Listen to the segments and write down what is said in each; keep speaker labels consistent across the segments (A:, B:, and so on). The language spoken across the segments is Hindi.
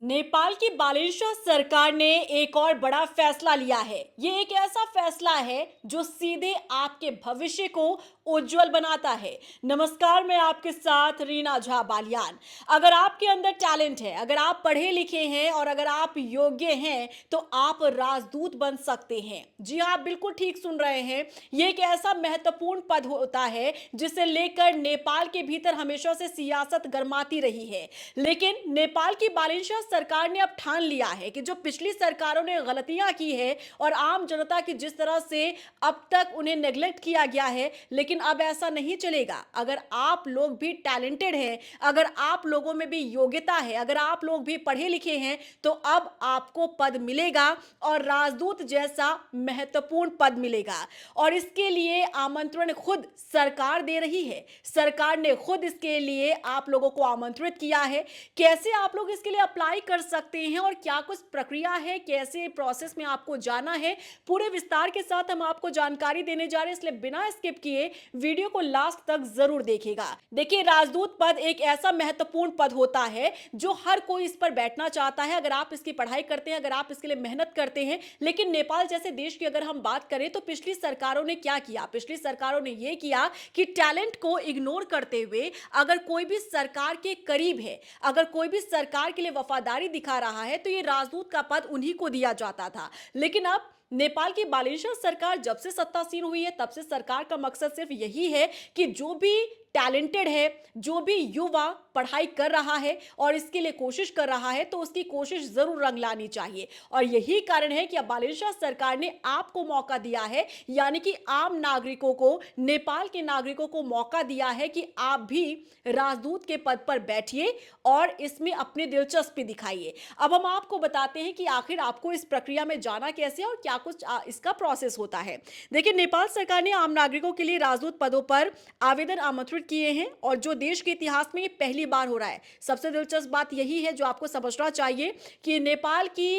A: नेपाल की बालेश्वर सरकार ने एक और बड़ा फैसला लिया है। ये एक ऐसा फैसला है जो सीधे आपके भविष्य को उज्जवल बनाता है। नमस्कार, मैं आपके साथ रीना झा बालियान। अगर आपके अंदर टैलेंट है, अगर आप पढ़े लिखे हैं और अगर आप योग्य हैं, तो आप राजदूत बन सकते हैं। जी हाँ, आप बिल्कुल ठीक सुन रहे हैं। ये एक ऐसा महत्वपूर्ण पद होता है जिसे लेकर नेपाल के भीतर हमेशा से सियासत गरमाती रही है। लेकिन नेपाल की बालेश्वर सरकार ने अब ठान लिया है कि जो पिछली सरकारों ने गलतियां की है और आम जनता की जिस तरह से अब तक उन्हें नेग्लेक्ट किया गया है, लेकिन अब ऐसा नहीं चलेगा। अगर आप लोग भी टैलेंटेड हैं, अगर आप लोगों में भी योग्यता है, अगर आप लोग भी पढ़े लिखे हैं, तो अब आपको पद मिलेगा और राजदूत जैसा महत्वपूर्ण पद मिलेगा। और इसके लिए आमंत्रण खुद सरकार दे रही है। सरकार ने खुद इसके लिए आप लोगों को आमंत्रित किया है। कैसे आप लोग इसके लिए अप्लाई कर सकते हैं और क्या कुछ प्रक्रिया है, कैसे प्रोसेस में आपको जाना है, पूरे विस्तार के साथ हम आपको जानकारी देने जा रहे हैं। इसलिए बिना स्किप किए वीडियो को लास्ट तक जरूर देखिएगा। देखिए, राजदूत पद एक ऐसा महत्वपूर्ण पद होता है जो हर कोई इस पर बैठना चाहता है। अगर आप इसकी पढ़ाई करते हैं, अगर आप इसके लिए मेहनत करते हैं। लेकिन नेपाल जैसे देश की अगर हम बात करें तो पिछली सरकारों ने क्या किया? पिछली सरकारों ने यह किया कि टैलेंट को इग्नोर करते हुए अगर कोई भी सरकार के करीब है, अगर कोई भी सरकार के लिए वफादारी दिखा रहा है, तो ये राजदूत का पद उन्हीं को दिया जाता था। लेकिन अब नेपाल की बालेश्वर सरकार जब से सत्तासीन हुई है, तब से सरकार का मकसद सिर्फ यही है कि जो भी टैलेंटेड है, जो भी युवा पढ़ाई कर रहा है और इसके लिए कोशिश कर रहा है, तो उसकी कोशिश जरूर रंग लानी चाहिए। और यही कारण है कि अब बालेश्वर सरकार ने आपको मौका दिया है, यानी कि आम नागरिकों को, नेपाल के नागरिकों को मौका दिया है कि आप भी राजदूत के पद पर बैठिए और इसमें अपनी दिलचस्पी दिखाइए। अब हम आपको बताते हैं कि आखिर आपको इस प्रक्रिया में जाना कैसे और क्या कुछ इसका प्रोसेस होता है। देखिए, नेपाल सरकार ने आम नागरिकों के लिए राजदूत पदों पर आवेदन आमंत्रित किए हैं और जो देश के इतिहास में ये पहली बार हो रहा है। सबसे दिलचस्प बात यही है जो आपको समझना चाहिए कि नेपाल की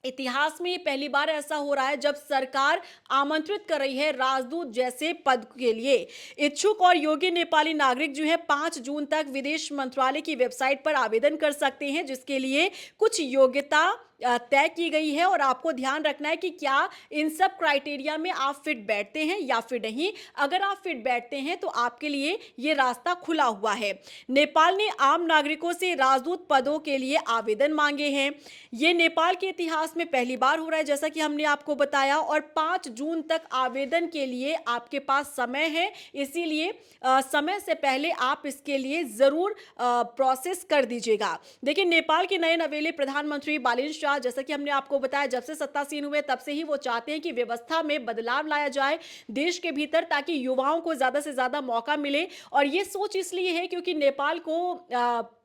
A: इतिहास में ये पहली बार ऐसा हो रहा है जब सरकार आमंत्रित कर रही है राजदूत जैसे पद के लिए। इच्छुक और योग्य नेपाली नागरिक जो है 5 जून तक विदेश मंत्रालय की वेबसाइट पर आवेदन कर सकते हैं, जिसके लिए कुछ योग्यता तय की गई है और आपको ध्यान रखना है कि क्या इन सब क्राइटेरिया में आप फिट बैठते हैं या फिर नहीं। अगर आप फिट बैठते हैं तो आपके लिए ये रास्ता खुला हुआ है। नेपाल ने आम नागरिकों से राजदूत पदों के लिए आवेदन मांगे हैं। ये नेपाल के इतिहास में पहली बार हो रहा है, जैसा कि हमने आपको बताया, और 5 जून तक आवेदन के लिए आपके पास समय है। इसीलिए समय से पहले आप इसके लिए जरूर प्रोसेस कर दीजिएगा। देखिए, नेपाल के नए नवेले प्रधानमंत्री बालेन शाह, जैसा कि हमने आपको बताया, जब से सत्तासीन हुए तब से ही वो चाहते हैं कि व्यवस्था में बदलाव लाया जाए देश के भीतर, ताकि युवाओं को ज्यादा से ज्यादा मौका मिले। और ये सोच इसलिए है क्योंकि नेपाल को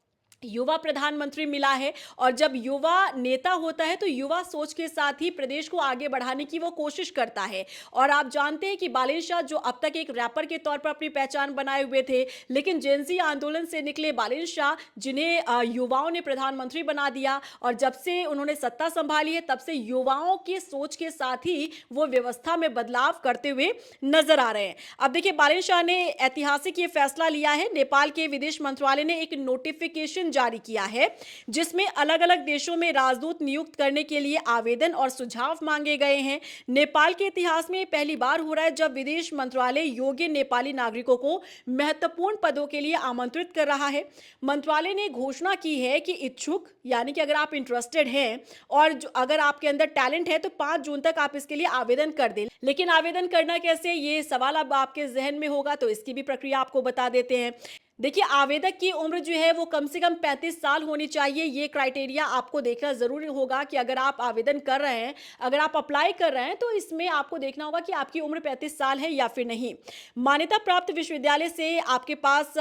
A: युवा प्रधानमंत्री मिला है और जब युवा नेता होता है तो युवा सोच के साथ ही प्रदेश को आगे बढ़ाने की वो कोशिश करता है। और आप जानते हैं कि बालेन शाह जो अब तक एक रैपर के तौर पर अपनी पहचान बनाए हुए थे, लेकिन जेनजी आंदोलन से निकले बालेन शाह, जिन्हें युवाओं ने प्रधानमंत्री बना दिया, और जब से उन्होंने सत्ता संभाली है तब से युवाओं की सोच के साथ ही वो व्यवस्था में बदलाव करते हुए नजर आ रहे हैं। अब देखिए, बालेन शाह ने ऐतिहासिक ये फैसला लिया है। नेपाल के विदेश मंत्रालय ने एक नोटिफिकेशन जारी किया है जिसमें अलग अलग देशों में राजदूत नियुक्त करने के लिए आवेदन और सुझाव मांगे गए हैं। नेपाल के इतिहास में पहली बार हो रहा है जब विदेश मंत्रालय योग्य नेपाली नागरिकों को महत्वपूर्ण पदों के लिए आमंत्रित कर रहा है। मंत्रालय ने घोषणा की है कि इच्छुक, यानी कि अगर आप इंटरेस्टेड हैं और अगर आपके अंदर टैलेंट है, तो 5 जून तक आप इसके लिए आवेदन कर दें। लेकिन आवेदन करना कैसे, ये सवाल अब आपके जहन में होगा, तो इसकी भी प्रक्रिया आपको बता देते हैं। देखिए, आवेदक की उम्र जो है वो कम से कम 35 साल होनी चाहिए। ये क्राइटेरिया आपको देखना जरूरी होगा कि अगर आप आवेदन कर रहे हैं, अगर आप अप्लाई कर रहे हैं, तो इसमें आपको देखना होगा कि आपकी उम्र 35 साल है या फिर नहीं। मान्यता प्राप्त विश्वविद्यालय से आपके पास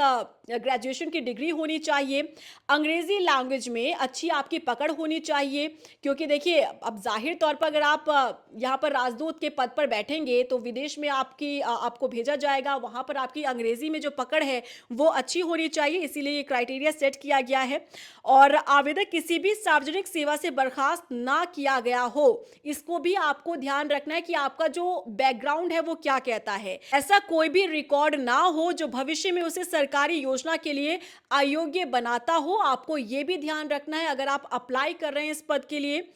A: ग्रेजुएशन की डिग्री होनी चाहिए। अंग्रेजी लैंग्वेज में अच्छी आपकी पकड़ होनी चाहिए, क्योंकि देखिए, अब जाहिर तौर पर अगर आप यहाँ पर राजदूत के पद पर बैठेंगे तो विदेश में आपको भेजा जाएगा, वहां पर आपकी अंग्रेजी में जो पकड़ है वो अच्छी होनी चाहिए, इसीलिए ये क्राइटेरिया सेट किया गया है। और आवेदक किसी भी सार्वजनिक सेवा से बर्खास्त ना किया गया हो, इसको भी आपको ध्यान रखना है कि आपका जो बैकग्राउंड है वो क्या कहता है। ऐसा कोई भी रिकॉर्ड ना हो जो भविष्य में उसे सरकारी योजना के लिए अयोग्य बनाता हो, आपको ये भी ध्यान रखना है अगर आप अप्लाई कर रहे हैं इस पद के लिए।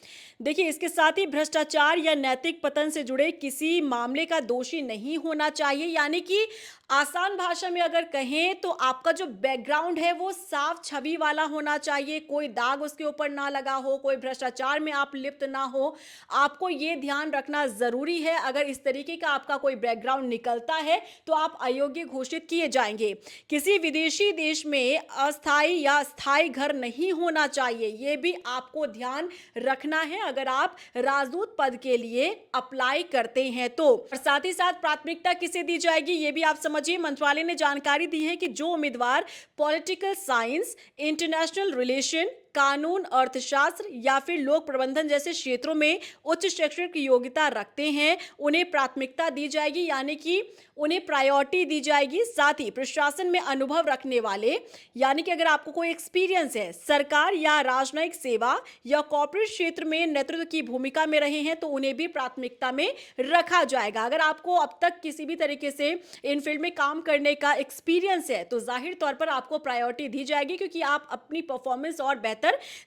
A: देखिए, इसके साथ ही भ्रष्टाचार या नैतिक पतन से जुड़े किसी मामले का दोषी नहीं होना चाहिए, यानी कि आसान भाषा में अगर कहें तो आपका जो बैकग्राउंड है वो साफ छवि वाला होना चाहिए, कोई दाग उसके ऊपर ना लगा हो, कोई भ्रष्टाचार में आप लिप्त ना हो। आपको ये ध्यान रखना जरूरी है। अगर इस तरीके का आपका कोई बैकग्राउंड निकलता है तो आप अयोग्य घोषित किए जाएंगे। किसी विदेशी देश में अस्थायी या स्थायी घर नहीं होना चाहिए, ये भी आपको ध्यान रखना है अगर आप राजदूत पद के लिए अप्लाई करते हैं तो। और साथ ही साथ प्राथमिकता किसे दी जाएगी ये भी आप समझिए। मंत्रालय ने जानकारी दी है कि जो उम्मीदवार पॉलिटिकल साइंस, इंटरनेशनल रिलेशन, कानून, अर्थशास्त्र या फिर लोक प्रबंधन जैसे क्षेत्रों में उच्च शैक्षणिक योग्यता रखते हैं, उन्हें प्राथमिकता दी जाएगी, यानी कि उन्हें प्रायोरिटी दी जाएगी। साथ ही प्रशासन में अनुभव रखने वाले, यानी कि अगर आपको कोई एक्सपीरियंस है, सरकार या राजनयिक सेवा या कॉर्पोरेट क्षेत्र में नेतृत्व की भूमिका में रहे हैं, तो उन्हें भी प्राथमिकता में रखा जाएगा। अगर आपको अब तक किसी भी तरीके से इन फील्ड में काम करने का एक्सपीरियंस है तो जाहिर तौर पर आपको प्रायोरिटी दी जाएगी, क्योंकि आप अपनी परफॉर्मेंस और बेहतर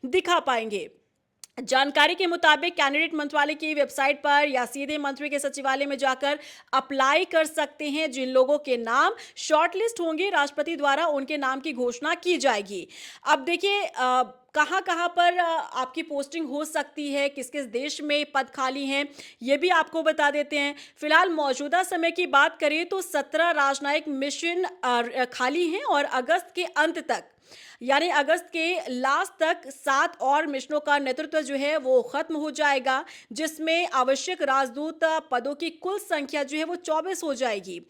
A: दिखा पाएंगे। जानकारी के मुताबिक कैंडिडेट मंत्रालय की वेबसाइट पर या सीधे मंत्री के सचिवालय में जाकर अप्लाई कर सकते हैं। जिन लोगों के नाम शॉर्टलिस्ट होंगे, राष्ट्रपति द्वारा उनके नाम की घोषणा की जाएगी। अब देखिए, कहाँ कहाँ पर आपकी पोस्टिंग हो सकती है, किस किस देश में पद खाली हैं, ये भी आपको बता देते हैं। फिलहाल मौजूदा समय की बात करें तो 17 राजनयिक मिशन खाली हैं और अगस्त के अंत तक, यानी अगस्त के लास्ट तक 7 और मिशनों का नेतृत्व जो है वो खत्म हो जाएगा, जिसमें आवश्यक राजदूत पदों की कुल संख्या जो है वो 24 हो जाएगी।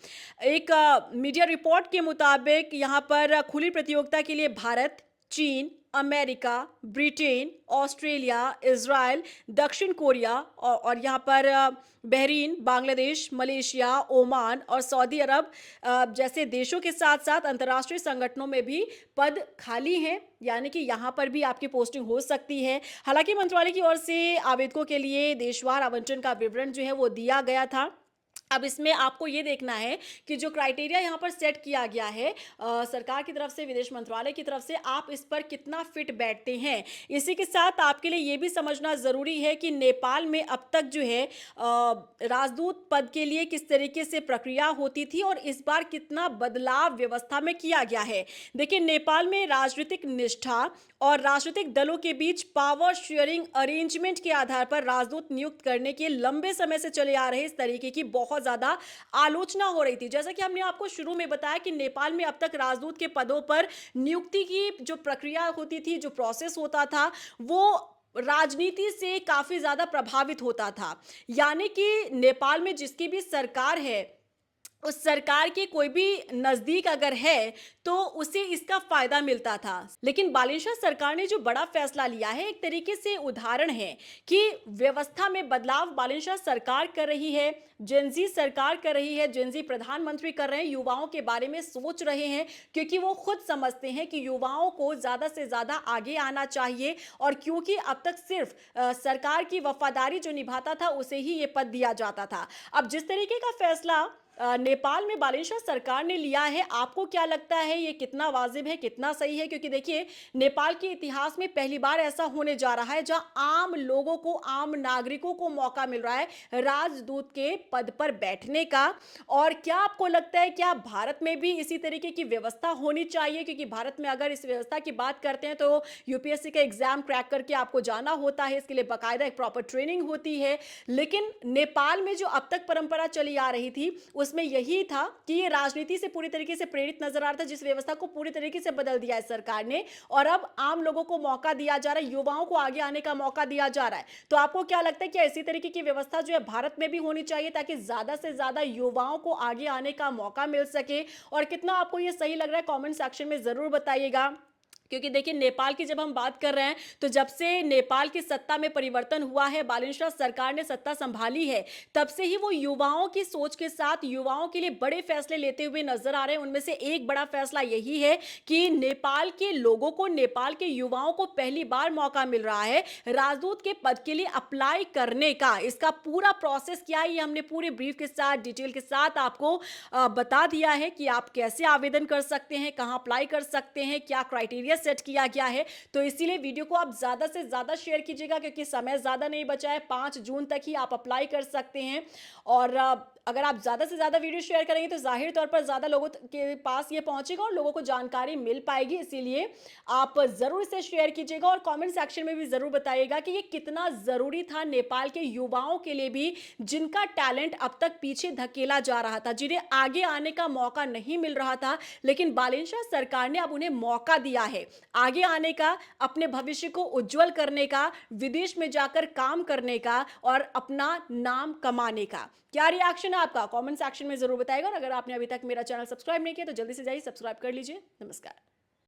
A: एक मीडिया रिपोर्ट के मुताबिक यहाँ पर खुली प्रतियोगिता के लिए भारत, चीन, अमेरिका, ब्रिटेन, ऑस्ट्रेलिया, इजराइल, दक्षिण कोरिया और यहाँ पर बहरीन, बांग्लादेश, मलेशिया, ओमान और सऊदी अरब जैसे देशों के साथ साथ अंतर्राष्ट्रीय संगठनों में भी पद खाली हैं, यानी कि यहाँ पर भी आपकी पोस्टिंग हो सकती है। हालांकि मंत्रालय की ओर से आवेदकों के लिए देशवार आवंटन का विवरण जो है वो दिया गया था। अब इसमें आपको ये देखना है कि जो क्राइटेरिया यहाँ पर सेट किया गया है सरकार की तरफ से, विदेश मंत्रालय की तरफ से, आप इस पर कितना फिट बैठते हैं। इसी के साथ आपके लिए ये भी समझना ज़रूरी है कि नेपाल में अब तक जो है राजदूत पद के लिए किस तरीके से प्रक्रिया होती थी और इस बार कितना बदलाव व्यवस्था में किया गया है। देखिए, नेपाल में राजनीतिक निष्ठा और राजनीतिक दलों के बीच पावर शेयरिंग अरेंजमेंट के आधार पर राजदूत नियुक्त करने के लंबे समय से चले आ रहे इस तरीके की बहुत ज्यादा आलोचना हो रही थी। जैसा कि हमने आपको शुरू में बताया कि नेपाल में अब तक राजदूत के पदों पर नियुक्ति की जो प्रक्रिया होती थी, जो प्रोसेस होता था, वो राजनीति से काफी ज्यादा प्रभावित होता था। यानी कि नेपाल में जिसकी भी सरकार है, उस सरकार के कोई भी नजदीक अगर है तो उसे इसका फायदा मिलता था। लेकिन बालेश्वर सरकार ने जो बड़ा फैसला लिया है, एक तरीके से उदाहरण है कि व्यवस्था में बदलाव बालेश्वर सरकार कर रही है, जेनजी सरकार कर रही है, जेनजी प्रधानमंत्री कर रहे हैं, युवाओं के बारे में सोच रहे हैं, क्योंकि वो खुद समझते हैं कि युवाओं को ज्यादा से ज्यादा आगे आना चाहिए। और क्योंकि अब तक सिर्फ सरकार की वफादारी जो निभाता था उसे ही ये पद दिया जाता था। अब जिस तरीके का फैसला नेपाल में बालेश्वर सरकार ने लिया है, आपको क्या लगता है ये कितना वाजिब है, कितना सही है? क्योंकि देखिए, नेपाल के इतिहास में पहली बार ऐसा होने जा रहा है जहां आम लोगों को, आम नागरिकों को मौका मिल रहा है राजदूत के पद पर बैठने का। और क्या आपको लगता है क्या भारत में भी इसी तरीके की व्यवस्था होनी चाहिए? क्योंकि भारत में अगर इस व्यवस्था की बात करते हैं तो यूपीएससी का एग्जाम क्रैक करके आपको जाना होता है, इसके लिए बाकायदा एक प्रॉपर ट्रेनिंग होती है। लेकिन नेपाल में जो अब तक परंपरा चली आ रही थी उसमें यही था कि ये राजनीति से पूरी तरीके से प्रेरित नजर आ रहा था, जिस व्यवस्था को पूरी तरीके से बदल दिया है सरकार ने। और अब आम लोगों को मौका दिया जा रहा है, युवाओं को आगे आने का मौका दिया जा रहा है। तो आपको क्या लगता है कि इसी तरीके की व्यवस्था जो है भारत में भी होनी चाहिए, ताकि ज्यादा से ज्यादा युवाओं को आगे आने का मौका मिल सके? और कितना आपको ये सही लग रहा है, कमेंट सेक्शन में जरूर बताइएगा। क्योंकि देखिए नेपाल की जब हम बात कर रहे हैं तो जब से नेपाल की सत्ता में परिवर्तन हुआ है, बालिन शाह सरकार ने सत्ता संभाली है, तब से ही वो युवाओं की सोच के साथ युवाओं के लिए बड़े फैसले लेते हुए नजर आ रहे हैं। उनमें से एक बड़ा फैसला यही है कि नेपाल के लोगों को, नेपाल के युवाओं को पहली बार मौका मिल रहा है राजदूत के पद के लिए अप्लाई करने का। इसका पूरा प्रोसेस क्या है ये हमने पूरे ब्रीफ के साथ, डिटेल के साथ आपको बता दिया है कि आप कैसे आवेदन कर सकते हैं, कहां अप्लाई कर सकते हैं, क्या क्राइटेरिया सेट किया गया है। तो इसीलिए वीडियो को आप ज्यादा से ज्यादा शेयर कीजिएगा क्योंकि समय ज्यादा नहीं बचा है। 5 जून तक ही आप अप्लाई कर सकते हैं और अगर आप ज्यादा से ज्यादा वीडियो शेयर करेंगे तो जाहिर तौर पर ज्यादा लोगों के पास ये पहुंचेगा और लोगों को जानकारी मिल पाएगी। इसीलिए आप जरूर इसे शेयर कीजिएगा और कमेंट सेक्शन में भी जरूर बताइएगा कि ये कितना जरूरी था नेपाल के युवाओं के लिए भी, जिनका टैलेंट अब तक पीछे धकेला जा रहा था, जिन्हें आगे आने का मौका नहीं मिल रहा था। लेकिन बालिन शाह सरकार ने अब उन्हें मौका दिया है आगे आने का, अपने भविष्य को उज्जवल करने का, विदेश में जाकर काम करने का और अपना नाम कमाने का। क्या रिएक्शन है आपका? कमेंट सेक्शन में जरूर बताइएगा और अगर आपने अभी तक मेरा चैनल सब्सक्राइब नहीं किया तो जल्दी से जाइए सब्सक्राइब कर लीजिए। नमस्कार।